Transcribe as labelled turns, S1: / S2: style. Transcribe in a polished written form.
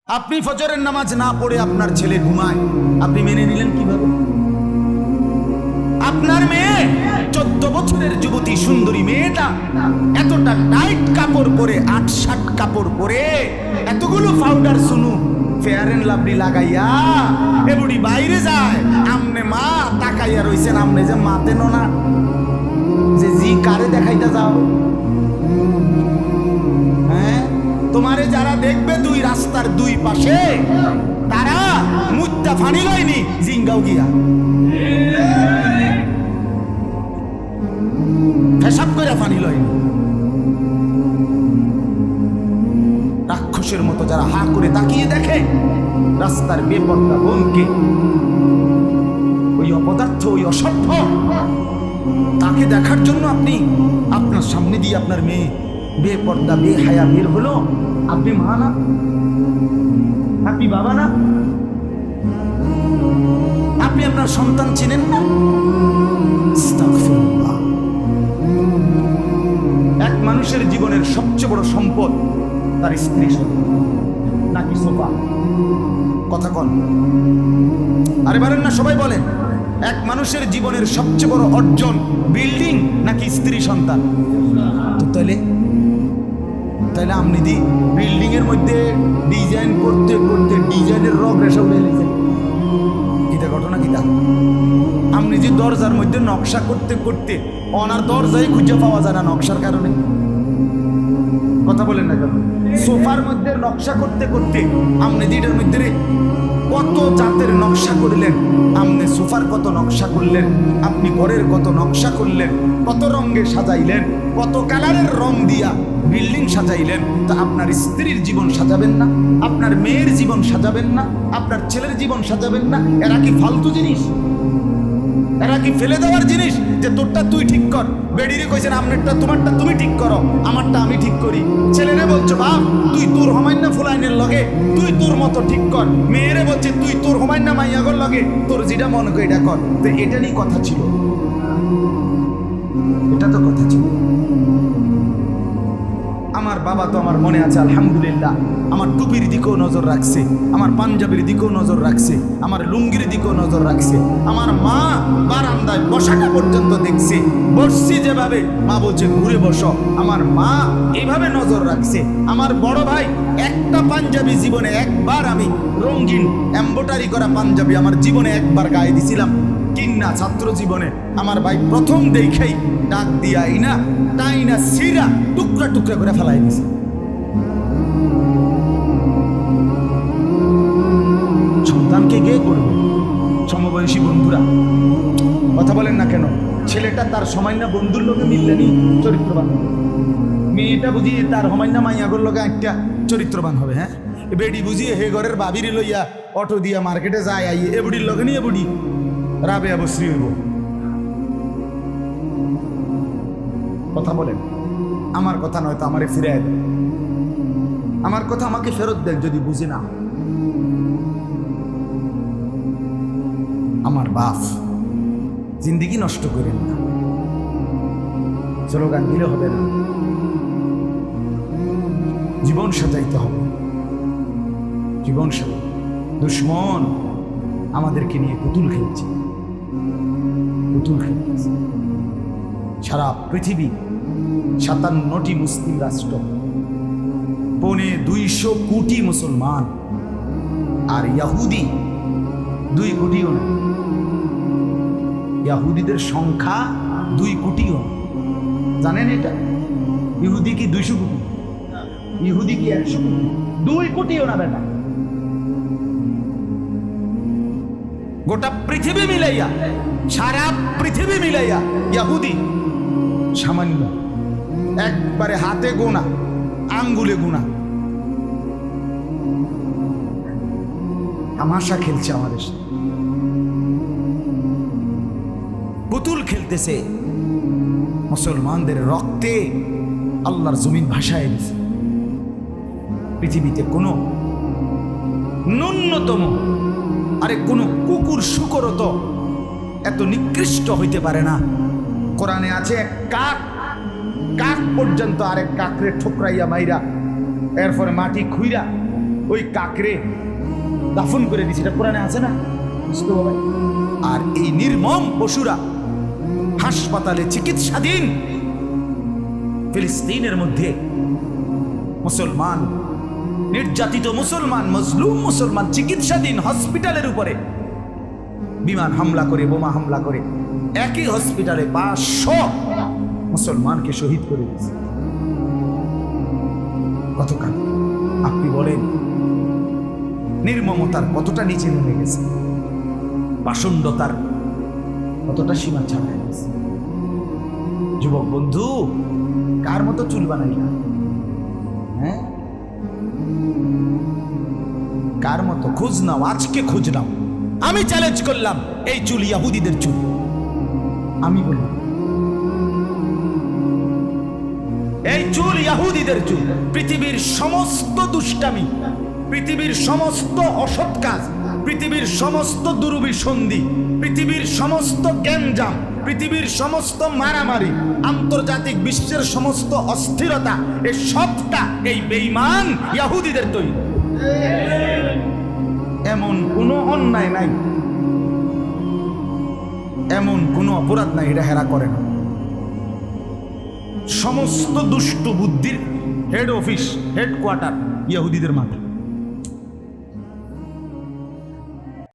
S1: আপনি ফজরের নামাজ না পড়ে আপনার ছেলে ঘুমায়, আপনি মেনে নিলেন কিভাবে? আপনার মেয়ে 14 বছরের যুবতী সুন্দরী মেয়েটা এতটা টাইট কাপড় পরে, 8-7 কাপড় পরে, এতগুলো পাউডার সুনু ফেয়ার এন্ড লাভলি লাগাইয়া এ বুড়ি বাইরে যায়, আমনে মা তাকাইয়া রইছেন, আমনে যে মাতেন না যে জি কারে দেখাইতে যাও? হ্যাঁ, তোমারে যারা দেখবে দুই রাস্তার দুই পাশে, তারা মুত্তা ফানি লয়নি জিঙ্গাও গিয়া পেশাব করে ফানি লয়নি। রাক্ষসের মতো যারা হা করে তাকিয়ে দেখে রাস্তার বেপরদা বোনকে, ওই অপদার্থ, ওই অসভ্য, তাকে দেখার জন্য আপনি আপনার সামনে দিয়ে আপনার মেয়ে বেপরদা বেহায়া বের হলো, আপনি মা না? আপনি বাবা না? আপনি আপনার সন্তান চিনেন না? আস্তাগফিরুল্লাহ। এক মানুষের জীবনের সবচেয়ে বড় সম্পদ তার স্ত্রী নাকি সোফা? কথা কন, আরে বলেন না, সবাই বলেন। এক মানুষের জীবনের সবচেয়ে বড় অর্জন বিল্ডিং নাকি স্ত্রী সন্তান? তো তাইলে আপনি দি বিল্ডিং এর মধ্যে ডিজাইন করতে করতে ডিজাইনের রগ রেশা উঠে গেছেন, কিটা ঘটনা কিটা? আপনি যে দরজার মধ্যে নকশা করতে করতে অনার দরজায় খুঁজে পাওয়া যায় না নকশার কারণে। কথা বলেন না কেন? সোফার মধ্যে নকশা করতে করতে আপনি দিটার মধ্যে কত জাতের নকশা করলেন, আপনি সোফার কত নকশা করলেন, আপনি ঘরের কত নকশা করলেন, কত রঙে সাজাইলেন, কত কালারের রং দিয়া বিল্ডিং সাজাইলেন। তো আপনার স্ত্রীর জীবন সাজাবেন না? আপনার মেয়ের জীবন সাজাবেন না? আপনার ছেলের জীবন সাজাবেন না? এরা কি ফালতু জিনিস? এরা কি ফেলে দেওয়ার জিনিস যে তোরটা তুই ঠিক কর? বেডিরে কইছেন আপনারটা তোমারটা তুমি ঠিক করো, আমারটা আমি ঠিক করি। ছেলেরে বলছো বাপ তুই তোর হমাইন্না ফুলাইনের লগে তুই তোর মতো ঠিক কর, মেয়েরে বলছে তুই তোর হমাইন্না মাইয়াগর লগে তোর যেটা মনে করে এটা কর। তো এটারই কথা ছিল, এটা তো কথা ছিল। আমার বাবা তো আমার মনে আছে আলহামদুলিল্লাহ, আমার টুপির দিকেও নজর রাখছে, আমার পাঞ্জাবির দিকেও নজর রাখছে, আমার লুঙ্গির দিকেও নজর রাখছে। আমার মা বারান্দায় বসাটা পর্যন্ত দেখছে, বসছি যেভাবে মা বলছে ঘুরে বসো, আমার মা এইভাবে নজর রাখছে। আমার বড় ভাই একটা পাঞ্জাবি জীবনে একবার, আমি রঙিন এমব্রয়ডারি করা পাঞ্জাবি আমার জীবনে একবার গায়ে দিছিলাম কিন্না ছাত্র জীবনে। আমার ভাই প্রথম দেখেই ডাক দিয়াই না তাই না সিরা টুকরা টুকরা করে ফেলাই দিছে। সন্তানকে কে করবে? সমবয়সী বন্ধুরা, কথা বলেন না কেন? ছেলেটা তার সময় না বন্ধুর লোকে মিললেনি চরিত্রবান, মেয়েটা বুঝিয়ে তার সময় না মাইয়াগর লোকে একটা চরিত্রবান হবে। হ্যাঁ, বেডি বুঝিয়ে হে ঘরের বাবির লইয়া অটো দিয়া মার্কেটে যায় আইয়ে এ বুড়ির লোকে নিয়ে বুড়ি রাবে অবশ্রী হইব। কথা বলেন, আমার কথা নয়তো আমারে ফিরায় দেন, আমার কথা আমাকে ফেরত দেন যদি বুঝি না। আমার বাপ জিন্দিগি নষ্ট করেন না, স্লোগান দিলে হবে না, জীবন সাজাইতে হবে, জীবন সাজাই। দুশ্মন আমাদেরকে নিয়ে পুতুল খেলছে, পুতুল খেলছে। সারা পৃথিবী 57টি মুসলিম রাষ্ট্র, 250 কোটি মুসলমান, আর ইহুদি 2 কোটিও না। ইহুদিদের সংখ্যা 2 কোটিও না, জানেন এটা? ইহুদি কি 200 কোটি? ইহুদি কি 100 কোটি? 2 কোটিও না বেটা। গোটা পৃথিবী মিলাইয়া, সারা পৃথিবী মিলাইয়া ইহুদি সামান্য, একবারে হাতে গোনা, আঙ্গুলে গোনা। তামাশা খেলছে আমাদের সাথে, পুতুল খেলতেছে, মুসলমানদের রক্তে আল্লাহর জমিন ভাসায় দিছে। পৃথিবীতে কোনো ন্যূনতম কোনো কুকুর শুকরও তো এত নিকৃষ্ট হইতে পারে না। কোরআনে আছে এক কাক, কাক পর্যন্ত আরেক কাকরে ঠোকরাইয়া মাইরা এরপরে মাটি খুইরা ওই কাকরে দাফন করে দিয়েছে, এটা কোরআনে আছে না? আর এই নির্মম পশুরা হাসপাতালে চিকিৎসাধীন ফিলিস্তিনের মধ্যে মুসলমান, নির্যাতিত মুসলমান, মজলুম মুসলমান চিকিৎসাধীন হসপিটালের উপরে বিমান হামলা করে, বোমা হামলা করে একই হসপিটালে 500 মুসলমানকে শহীদ করে দিয়েছে। কতকাল আপনি বলেন নির্মমতার কতটা নিচে নেমে গেছে, পাষণ্ডতার কতটা সীমা ছাড়াই গেছে। যুবক বন্ধু, কার মতো চুল বানাই না? হ্যাঁ, কার মতো? খোঁজ নাও, আজকে খোঁজ নাও। আমি চ্যালেঞ্জ করলাম, এই চুল ইহুদিদের চুল। আমি বললাম এই চুল ইহুদিদের চুল। পৃথিবীর সমস্ত দুষ্টামি, পৃথিবীর সমস্ত অসৎ কাজ, পৃথিবীর সমস্ত দুর্বিসন্ধি, পৃথিবীর সমস্ত গ্যাঞ্জাম, পৃথিবীর সমস্ত মারামারি, আন্তর্জাতিক বিশ্বের সমস্ত অস্থিরতা, এই সবটা এই বেঈমান ইহুদিদের তৈরি। এমন কোনো অন্যায় নাই, এমন কোনো অপরাধ নাই এটা হেরা করে না। সমস্ত দুষ্ট বুদ্ধির হেড অফিস, হেডকোয়ার্টার ইহুদিদের মাথা।